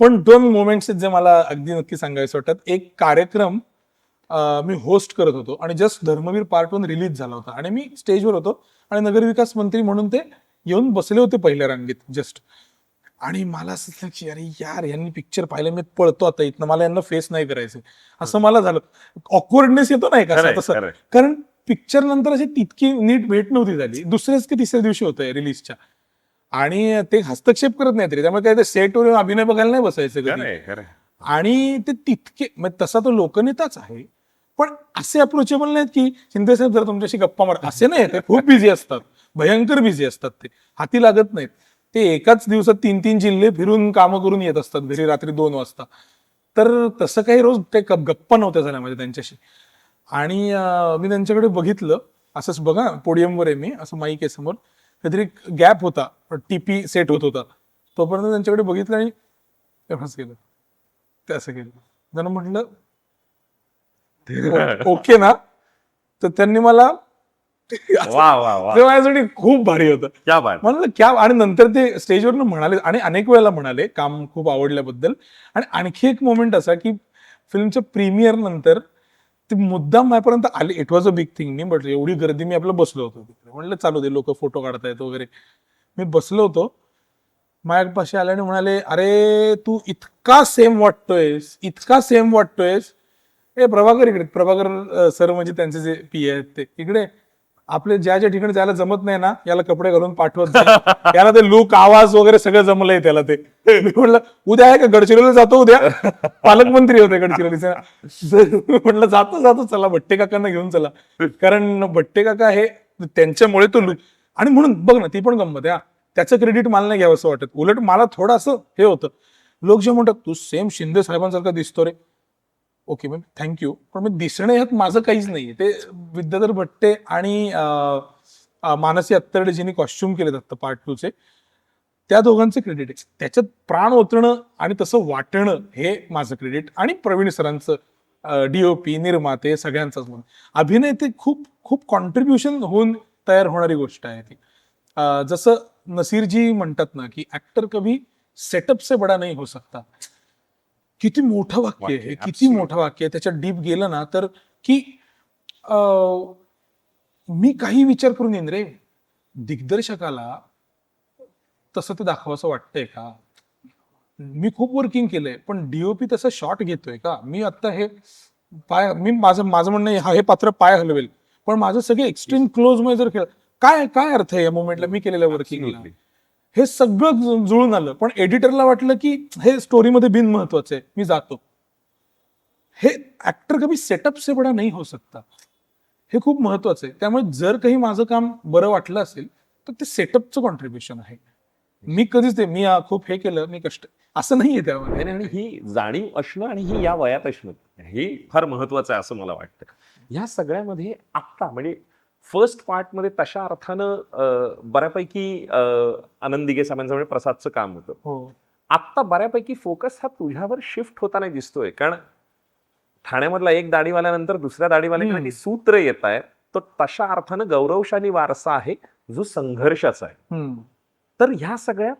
पण 2 मोमेंट्स आहेत जे मला अगदी नक्की सांगायचे वाटतात. एक कार्यक्रम मी होस्ट करत होतो आणि जस्ट धर्मवीर पार्ट 1 रिलीज झाला होता आणि मी स्टेजवर होतो आणि नगरविकास मंत्री म्हणून ते येऊन बसले होते पहिल्या रांगेत जस्ट. आणि मला असं झालं की अरे यार, यांनी पिक्चर पाहिलं, मी पळतो आता इथनं, मला यांना फेस नाही करायचं असं मला झालं. ऑकवर्डनेस येतो नाही का खरंय, तसं, खरंय. कारण पिक्चर नंतर अशी तितकी नीट भेट नव्हती झाली. दुसऱ्याच की तिसऱ्या दिवशी होतंय रिलीजच्या, आणि ते हस्तक्षेप करत नाहीत रे, त्यामुळे काय ते सेटवर अभिनय बघायला नाही बसायचं कधी. खरंय, खरंय. आणि ते तितके म्हणजे तसा तो लोकनेताच आहे, पण असे अप्रोचेबल नाहीत की शिंदे साहेब जर तुमच्याशी गप्पा मार, असे नाही. ते खूप बिझी असतात, भयंकर बिझी असतात, ते हाती लागत नाहीत. ते एकाच दिवसात 3-3 जिल्हे फिरून कामं करून येत असतात घरी रात्री 2 वाजता. तर तसं काही रोज ते गप्पा नव्हत्या झाल्या माझ्या त्यांच्याशी. आणि मी त्यांच्याकडे बघितलं, असंच बघा पोडियमवर आहे मी, असं माईक आहे समोर, काहीतरी गॅप होता, टीपी सेट होत होता, तोपर्यंत त्यांच्याकडे बघितलं आणि तेव्हाच केलं, ते असं केलं. त्यांना म्हटलं ओके ना, तर त्यांनी मला वा वा वा, ते माझ्यासाठी खूप भारी होतं. क्या बात. म्हणलं क्या. आणि नंतर ते स्टेजवरनं म्हणाले आणि अनेक वेळेला म्हणाले काम खूप आवडल्याबद्दल. आणि आणखी एक मोमेंट असा की फिल्मच्या प्रीमियर नंतर ते मुद्दाम माझ्यापर्यंत आले. It was a big thing. मी म्हटलं एवढी गर्दी, मी आपलं बसलो होतो तिकडे, म्हणलं चालू दे, लोक फोटो काढतायत वगैरे. मी बसलो होतो, माझ्यापाशी आले आणि म्हणाले, अरे तू इतका सेम वाटतोयस, इतका सेम वाटतोयस. ए प्रभाकर इकडे, प्रभाकर सर म्हणजे त्यांचे जे पी आहेत ते इकडे, आपले ज्या ज्या ठिकाणी जायला जमत नाही ना, याला कपडे घालून पाठवत जा. याला ते लुक, आवाज वगैरे सगळं जमलंय त्याला. ते मी म्हटलं उद्या आहे का, गडचिरोलीला जातो उद्या, पालकमंत्री होते गडचिरोलीचे. म्हटलं जातो जातो, चला भट्टे काकांना घेऊन चला, कारण भट्टे काका हे त्यांच्यामुळे तो लुक. आणि म्हणून बघ ना, ती पण गंमत आहे. त्याचं क्रेडिट मला नाही घ्यावं असं वाटत, उलट मला थोडं असं हे होतं, लोक जे म्हणतात तू सेम शिंदे साहेबांसारखा दिसतो रे. ओके मॅम, थँक्यू, पण मी दिसणे ह्यात माझं काहीच नाहीये. ते विद्याधर भट्टे आणि मानसी अत्तरडे जिनी कॉस्ट्युम केले जातं पार्ट 2 चे, त्या दोघांचे क्रेडिट आहे. त्याच्यात प्राण ओतणं आणि तसं वाटणं हे माझं क्रेडिट, आणि प्रवीण सरांचं, डीओपी, निर्माते, सगळ्यांचाच म्हणून. अभिनय ते खूप खूप कॉन्ट्रीब्युशन होऊन तयार होणारी गोष्ट आहे ती. जसं नसीरजी म्हणतात ना की ऍक्टर कभी सेटअप से बडा नहीं हो सकता. किती मोठं वाक्य आहे, किती मोठं वाक्य आहे. त्याच्यात डीप गेलं ना तर की मी काही विचार करून येईन रे, दिग्दर्शकाला तसं ते दाखवायचं वाटतंय का, मी खूप वर्किंग केलंय, पण डीओपी तसं शॉट घेतोय का, मी आता हे मी माझं म्हणणं हे पात्र पाय हलवेल, पण माझं सगळे एक्स्ट्रीम क्लोज मध्ये जर खेळ, काय काय अर्थ आहे या मोमेंटला मी केलेल्या वर्किंगला. हे सगळं जुळून आलं, पण एडिटरला वाटलं की हे स्टोरीमध्ये बिन महत्वाचं आहे, मी जातो. हे ऍक्टर कभी सेटअप से बडा नाही हो सकता, हे खूप महत्वाचं आहे. त्यामुळे जर काही माझं काम बरं वाटलं असेल तर ते सेटअपचं कॉन्ट्रीब्युशन आहे. मी कधीच ते मी खूप हे केलं, मी कष्ट, असं नाहीये त्यामध्ये. आणि ही जाणीव असणं आणि ही या वयात असणं हे फार महत्वाचं आहे असं मला वाटतं. या सगळ्यामध्ये आत्ता म्हणजे फर्स्ट पार्ट मध्ये तशा अर्थानं बऱ्यापैकी आनंद दिघे साहेबांचं म्हणजे प्रसादचं काम होतं. हो, आत्ता बऱ्यापैकी फोकस हा तुझ्यावर शिफ्ट होताना दिसतोय, कारण ठाण्यामधला एक दाढीवाल्यानंतर दुसऱ्या दाढीवाल्याकडे सूत्र येत आहे, तो तशा अर्थानं गौरवशाली वारसा आहे जो संघर्षाचा आहे. तर ह्या सगळ्या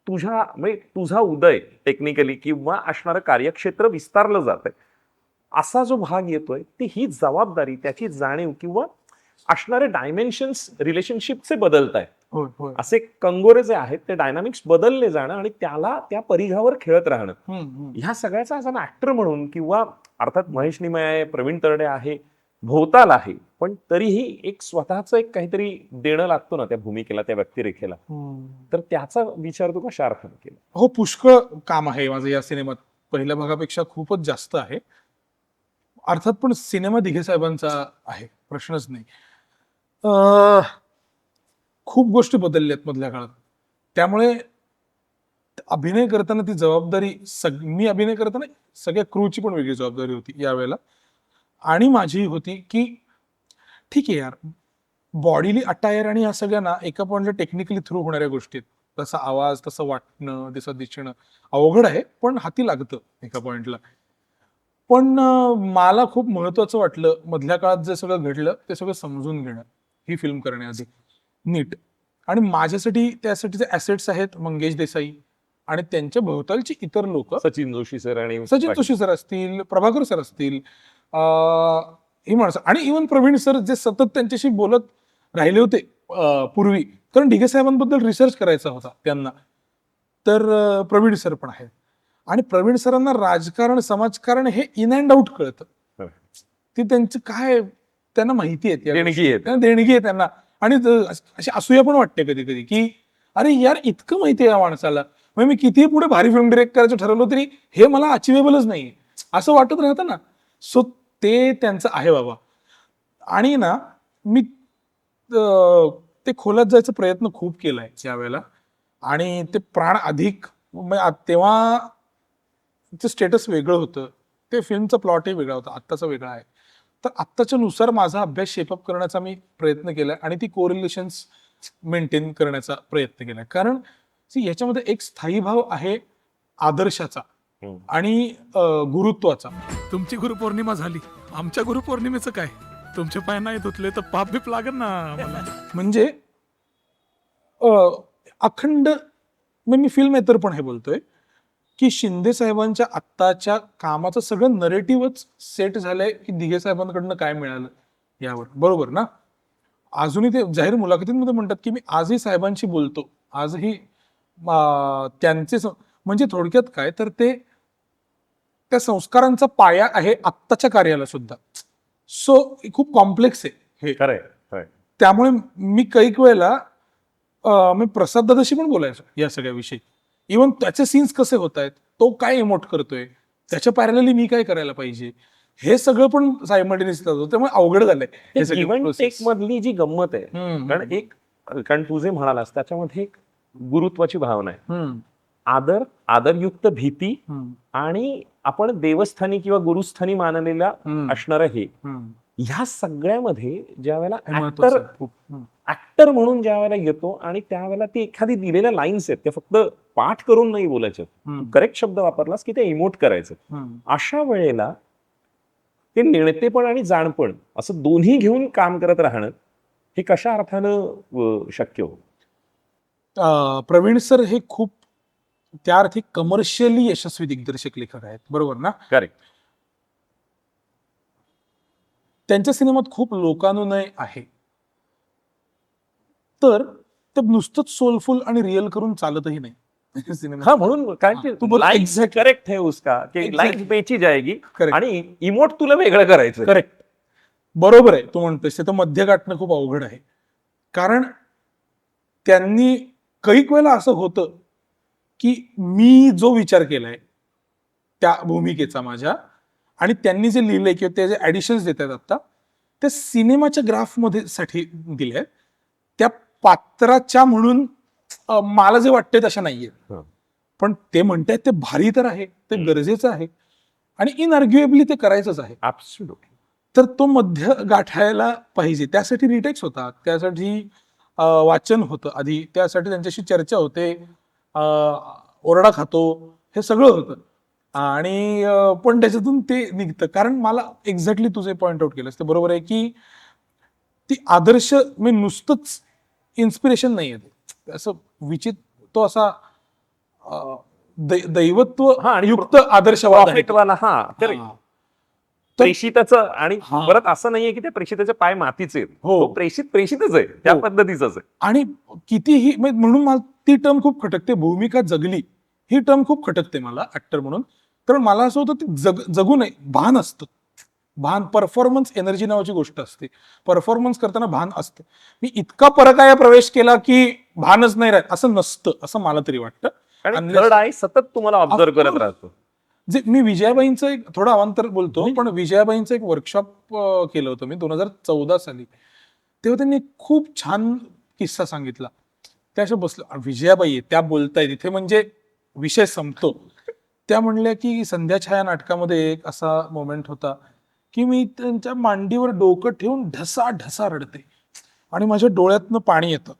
तुझ्या म्हणजे तुझा उदय टेक्निकली किंवा असणारं कार्यक्षेत्र विस्तारलं जात आहे असा जो भाग येतोय, ती ही जबाबदारी, त्याची जाणीव किंवा असणारे डायमेन्शन्स रिलेशनशिपचे बदलत आहेत. होय, होय. असे कंगोरे जे आहेत ते डायनामिक्स बदलले जाणं आणि त्याला त्या परिघावर खेळत राहणं, ह्या सगळ्याचा असा ऍक्टर म्हणून किंवा अर्थात महेश निमय आहे, प्रवीण तरडे आहे, भोवताल आहे, पण तरीही एक स्वतःच एक काहीतरी देणं लागतो ना त्या भूमिकेला, त्या व्यक्तिरेखेला. तर त्याचा विचार तू कशा अर्थाने केला? हो, पुष्कळ काम आहे माझं या सिनेमात, पहिल्या भागापेक्षा खूपच जास्त आहे अर्थात, पण सिनेमा दिघे साहेबांचा आहे, प्रश्नच नाही. खूप गोष्टी बदलल्यात मधल्या काळात, त्यामुळे अभिनय करताना ती जबाबदारी मी अभिनय करताना सगळ्या क्रूची पण वेगळी जबाबदारी होती यावेळेला. आणि माझी होती की ठीक आहे यार, बॉडीली अटायर आणि या सगळ्या ना एका पॉइंटला टेक्निकली थ्रू होणाऱ्या गोष्टी आहेत. तसा आवाज, तसं वाटणं, तसं दिसणं अवघड आहे, पण हाती लागतं एका पॉइंटला. पण मला खूप महत्वाचं वाटलं मधल्या काळात जे सगळं घडलं ते सगळं समजून घेणं ही फिल्म करण्याआधी नीट. आणि माझ्यासाठी त्यासाठीचे ॲसेट्स आहेत मंगेश देसाई आणि त्यांच्या भोवतालची इतर लोक, सचिन जोशी सर आणि सचिन जोशी सर असतील, प्रभाकर सर असतील, ही माणसं, आणि इव्हन प्रवीण सर जे सतत त्यांच्याशी बोलत राहिले होते पूर्वी, कारण ढिगे साहेबांबद्दल रिसर्च करायचा होता त्यांना. तर प्रवीण सर पण आहेत. आणि प्रवीण सरांना राजकारण, समाजकारण हे इन अँड आउट कळतं. ती त्यांचं काय त्यांना माहिती आहे, देणगी आहे. त्यांना देणगी आहे त्यांना. आणि अशी असूया पण वाटते कधी कधी की अरे यार इतकं माहिती आहे या माणसाला, म्हणजे मी कितीही पुढे भारी फिल्म डिरेक्ट करायचं ठरवलं तरी हे मला अचिवेबलच नाहीये असं वाटत राहतं ना. सो ते त्यांचं आहे बाबा. आणि ना मी ते खोलात जायचा प्रयत्न खूप केलाय यावेळेला. आणि ते प्राण अधिक तेव्हा ते स्टेटस वेगळं होतं, ते फिल्मचं प्लॉटही वेगळा होता, आत्ताचा वेगळा आहे. तर आत्ताच्या नुसार माझा अभ्यास शेपअप करण्याचा मी प्रयत्न केलाय आणि ती कोरिलेशन्स मेंटेन करण्याचा प्रयत्न केलाय. कारण याच्यामध्ये एक स्थायी भाव आहे आदर्शाचा आणि गुरुत्वाचा. तुमची गुरुपौर्णिमा झाली, आमच्या गुरुपौर्णिमेचं काय? तुमचे पाय नाही धुतले तर पाप बीप लागेल ना आम्हाला. म्हणजे अखंड मी फिल्म मेकर पण हे बोलतोय की शिंदे साहेबांच्या आत्ताच्या कामाचं सगळं नरेटिव्हच सेट झालंय की दिघे साहेबांकडनं काय मिळालं यावर, बरोबर ना. अजूनही ते जाहीर मुलाखतींमध्ये म्हणतात की मी आजही साहेबांशी बोलतो, आजही त्यांचे म्हणजे थोडक्यात काय तर ते त्या संस्कारांचा पाया आहे आत्ताच्या कार्याला सुद्धा. सो खूप कॉम्प्लेक्स आहे हे. खरंय. त्यामुळे मी कैक वेळेला मी प्रसाद दादाशी पण बोलायचो या सगळ्या विषयी. इव्हन त्याचे सीन्स कसे होत आहेत, तो काय इमोट करतोय, त्याच्या पॅरलली मी काय करायला पाहिजे, हे सगळं पण सायमल्टेनियसली होतं. त्यामुळे अवघड झालंय हे सगळं इव्हन process. टेक मधली जी गंमत आहे, कारण तू जे म्हणालास त्याच्यामध्ये एक गुरुत्वाची भावना आहे. आदरयुक्त भीती आणि आपण देवस्थानी किंवा गुरुस्थानी मानलेला असणारं हे, ह्या सगळ्यामध्ये ज्या वेळेला ऍक्टर म्हणून ज्या वेळेला येतो आणि त्यावेळेला ती एखादी दिलेल्या लाईन्स आहेत त्या फक्त पाठ करून नाही बोलायच्या, करेक्ट शब्द वापरलास की ते इमोट करायचं. अशा वेळेला ते नेणतेपण आणि जाणपण असं दोन्ही घेऊन काम करत राहणं हे कशा अर्थानं शक्य हो? प्रवीण सर हे खूप त्या अर्थी कमर्शियली यशस्वी दिग्दर्शक लेखक आहेत, बरोबर ना. करेक्ट. त्यांच्या सिनेमात खूप लोकानुनय आहे, तर ते नुसतंच सोलफुल आणि रिअल करून चालतही नाही सिनेमा. हा, म्हणून काय तू लाईन्स करेक्ट है उसका की लाईन्स बेची जाएगी Correct. आणि इमोट तुला वेगळं करायचं. करेक्ट, बरोबर आहे तू म्हणतोस. ते तर मध्य गाठणं खूप अवघड आहे. कारण त्यांनी कैक वेळेला असं होतं की मी जो विचार केलाय त्या भूमिकेचा माझ्या, आणि त्यांनी जे लिहिलंय किंवा ते जे ऍडिशन्स देत आहेत आता, ते सिनेमाच्या ग्राफमध्ये साठी दिले आहेत. त्या पात्राच्या म्हणून मला जे वाटतंय तशा नाहीये, पण ते म्हणतायत ते भारी तर आहे, ते गरजेचं आहे आणि इनआर्ग्युएबली ते करायचंच आहे. ऍब्सोल्युटली. तर तो मध्य गाठायला पाहिजे. त्यासाठी रिटेक्स होतात, त्यासाठी वाचन होतं आधी, त्यासाठी त्यांच्याशी चर्चा होते, ओरडा खातो, हे सगळं होतं. आणि पण त्याच्यातून ते निघतं. कारण मला एक्झॅक्टली तुझे पॉइंट आउट केलंस ते बरोबर आहे की ती आदर्श मी नुसतंच इन्स्पिरेशन नाही आहे, असं विचित्र तो असा दैवत्व आणि युक्त आदर्शवाद आहे. वाला. हा, प्रेषिताचं. आणि परत असं नाहीये की ते प्रेषिताचे पाय मातीचे आहेत. तो प्रेषितच आहे, त्या पद्धतीचाच आहे. आणि कितीही म्हणून मला ती टर्म खूप खटकते, भूमिका जगली ही टर्म खूप खटकते मला ऍक्टर म्हणून. कारण मला असं होतं ती जगू नये, भान असतं. भान, परफॉर्मन्स एनर्जी नावाची गोष्ट असते. परफॉर्मन्स करताना भान असतं. मी इतका परकाया प्रवेश केला की भानच नाही राहत असं नसतं, असं मला तरी वाटतं. आणि थर्ड आय सतत तुम्हाला ऑब्झर्व करत राहतो. जे मी विजयाबाईंचं एक थोडं अवांतर बोलतो, पण विजयाबाईंचं एक वर्कशॉप केलं होतं मी 2014 साली. तेव्हा त्यांनी खूप छान किस्सा सांगितला. त्या अशा बसलं, विजयाबाई त्या बोलतायत इथे, म्हणजे विषय संपतो. त्या म्हणल्या की संध्याछाया नाटकामध्ये एक असा मोमेंट होता की मी त्यांच्या मांडीवर डोकं ठेवून ढसा ढसा रडते आणि माझ्या डोळ्यातनं पाणी येतं.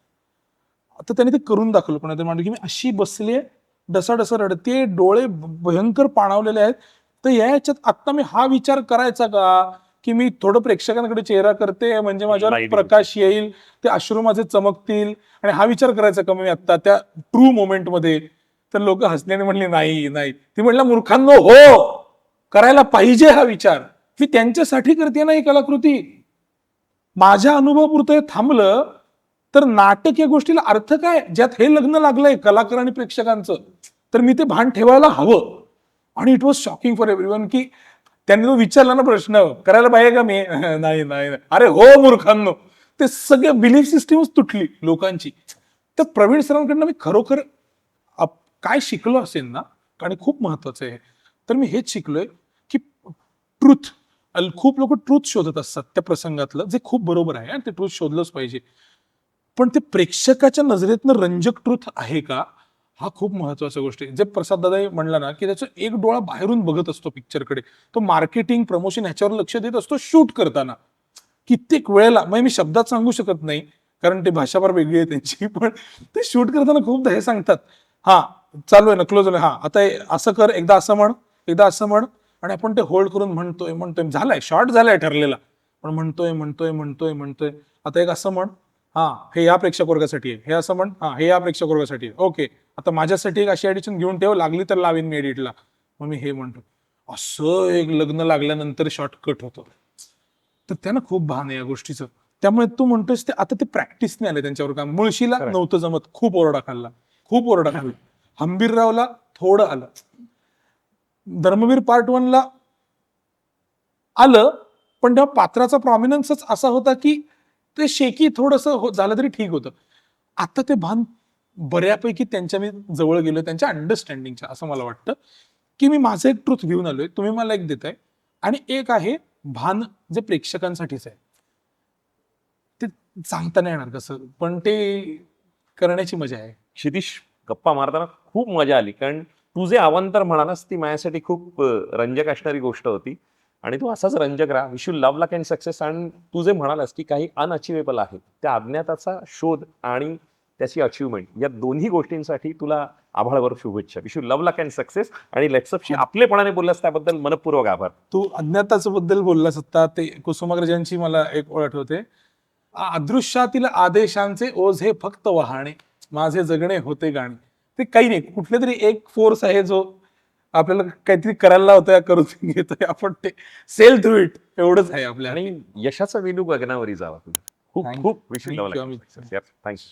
आता त्याने ते करून दाखवलं कोणातरी मांडी की मी अशी बसले ढसा ढसा रडते, डोळे भयंकर पाणावलेले आहेत. तर याच्यात आता मी हा विचार करायचा का की मी थोडं प्रेक्षकांकडे चेहरा करते म्हणजे माझ्यावर Light प्रकाश येईल, ते अश्रू माझे चमकतील, आणि हा विचार करायचा का मी आता त्या ट्रू मोमेंट मध्ये. तर लोक हसल्याने म्हणले नाही नाही. ती म्हणलं मूर्खांनो, हो करायला पाहिजे हा विचार. मी त्यांच्यासाठी करते ना ही कलाकृती. माझ्या अनुभवापुरतं हे थांबलं तर नाटक या गोष्टीला अर्थ काय, ज्यात हे लग्न लागलंय कलाकार आणि प्रेक्षकांचं. तर मी ते भान ठेवायला हवं. आणि it was shocking for everyone की त्यांनी तो विचारला ना प्रश्न, करायला पाहिजे का मी नाही नाही नाही. अरे हो मूर्खांनो. ते सगळे बिलीफ सिस्टीमच तुटली लोकांची. तर प्रवीण सरांकडनं मी खरोखर काय शिकलो असेल ना, आणि खूप महत्वाचं आहे, तर मी हेच शिकलोय की ट्रुथ, खूप लोक ट्रुथ शोधत असतात त्या प्रसंगातलं, जे खूप बरोबर आहे आणि ते ट्रुथ शोधलंच पाहिजे. पण ते प्रेक्षकाच्या नजरेतनं रंजक ट्रुथ आहे का, हा खूप महत्वाचा गोष्ट आहे. जे प्रसाद दादा म्हणला ना की त्याचा एक डोळा बाहेरून बघत असतो पिक्चरकडे, तो मार्केटिंग प्रमोशन ह्याच्यावर लक्ष देत असतो शूट करताना. कित्येक वेळेला म्हणजे मी शब्दात सांगू शकत नाही कारण ते भाषा फार वेगळी आहे त्यांची, पण ते शूट करताना खूपदा हे सांगतात, हा चालू आहे ना, क्लोज आहे, हा आता असं कर, एकदा असं म्हण, एकदा असं म्हण, आणि आपण ते होल्ड करून म्हणतोय म्हणतोय, झालाय शॉर्ट झालाय ठरलेला, पण म्हणतोय म्हणतोय म्हणतोय म्हणतोय, आता एक असं म्हण, हा हे या प्रेक्षक वर्गासाठी आहे, हे असं म्हण, हा हे या प्रेक्षक वर्गासाठी आहे, ओके आता माझ्यासाठी एक अशी एडिशन घेऊन ठेव, लागली तर लावीन मी एडिटला. मग मी हे म्हणतो. असं एक लग्न लागल्यानंतर शॉर्टकट होतो. तर त्यांना खूप भान आहे या गोष्टीचं. त्यामुळे तू म्हणतोस ते आता ते प्रॅक्टिसने आले त्यांच्यावर काम. मुळशीला Correct. नव्हतं जमत, खूप ओरडा खाल्ला, खूप ओरडा खाल्ला. हंबीररावला थोडं आलं, धर्मवीर पार्ट 1 ला आलं, पण तेव्हा पात्राचा प्रॉमिनन्सच असा होता की ते शेकी थोडस झालं तरी ठीक होतं. आता ते भान बऱ्यापैकी त्यांच्या मी जवळ गेलो, त्यांच्या अंडरस्टँडिंगच्या, असं मला वाटतं की मी माझं एक ट्रुथ घेऊन आलोय, तुम्ही मला एक देताय, आणि एक आहे भान जे प्रेक्षकांसाठीच आहे. ते सांगता नाही येणार कसं, पण ते करण्याची मजा आहे. क्षितिश, गप्पा मारताना खूप मजा आली, कारण तू जे अवांतर म्हणालास ती माझ्यासाठी खूप रंजक असणारी गोष्ट होती. आणि तू असाच रंजक राहा. Wish you love luck and success. आणि तू जे म्हणालास की काही अनअचिवेबल आहे, त्या अज्ञाताचा शोध आणि त्याची अचिव्हमेंट, या दोन्ही गोष्टींसाठी तुला आभाळभर शुभेच्छा. Wish you love luck and success. आणि लेट्सअपशी आपलेपणाने बोललास त्याबद्दल मनपूर्वक आभार. तू अज्ञाताचं बद्दल बोललास आता, ते कुसुमाग्रजांची मला एक ओळ आठवते, अदृश्यातील आदेशांचे ओझे फक्त वहाणे, माझे जगणे होते गाणे. ते काही नाही, कुठले तरी एक फोर्स आहे जो आपल्याला काहीतरी करायला लावतोय, करून घेतोय, आपण ते सेल थ्रू इट, एवढंच आहे आपल्या. आणि यशाचा वेणू गगनावरी जावा तुझ्या. खूप Thank- खूप wish you thank love you, luck Amit. Success. Thanks.